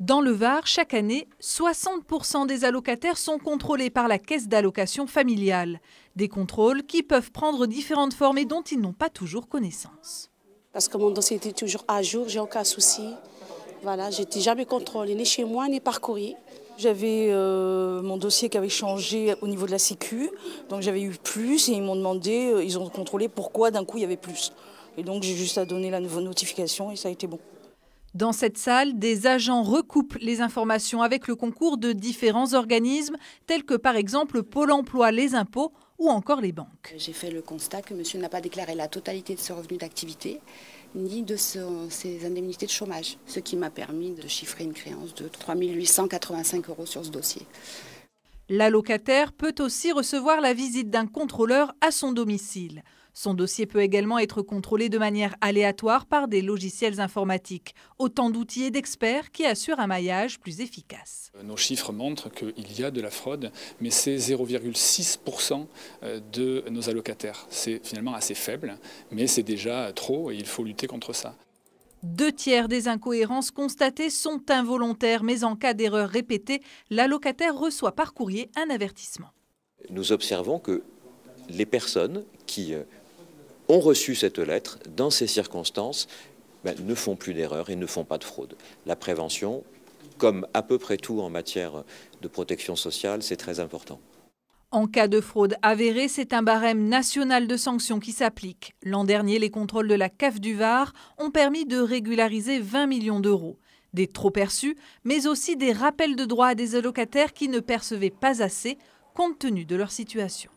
Dans le Var, chaque année, 60% des allocataires sont contrôlés par la caisse d'allocation familiale. Des contrôles qui peuvent prendre différentes formes et dont ils n'ont pas toujours connaissance. Parce que mon dossier était toujours à jour, j'ai aucun souci. Voilà, j'étais jamais contrôlée, ni chez moi, ni par courrier. J'avais mon dossier qui avait changé au niveau de la Sécu, donc j'avais eu plus et ils m'ont demandé, ils ont contrôlé pourquoi d'un coup il y avait plus. Et donc j'ai juste à donner la nouvelle notification et ça a été bon. Dans cette salle, des agents recoupent les informations avec le concours de différents organismes, tels que par exemple Pôle emploi, les impôts ou encore les banques. J'ai fait le constat que monsieur n'a pas déclaré la totalité de ses revenus d'activité, ni de ses indemnités de chômage, ce qui m'a permis de chiffrer une créance de 3 885 € sur ce dossier. L'allocataire peut aussi recevoir la visite d'un contrôleur à son domicile. Son dossier peut également être contrôlé de manière aléatoire par des logiciels informatiques. Autant d'outils et d'experts qui assurent un maillage plus efficace. Nos chiffres montrent qu'il y a de la fraude, mais c'est 0,6% de nos allocataires. C'est finalement assez faible, mais c'est déjà trop et il faut lutter contre ça. 2/3 des incohérences constatées sont involontaires, mais en cas d'erreur répétée, l'allocataire reçoit par courrier un avertissement. Nous observons que les personnes qui ont reçu cette lettre, dans ces circonstances, ne font plus d'erreurs et ne font pas de fraude. La prévention, comme à peu près tout en matière de protection sociale, c'est très important. En cas de fraude avérée, c'est un barème national de sanctions qui s'applique. L'an dernier, les contrôles de la CAF du Var ont permis de régulariser 20 millions d'euros. Des trop-perçus, mais aussi des rappels de droits à des allocataires qui ne percevaient pas assez compte tenu de leur situation.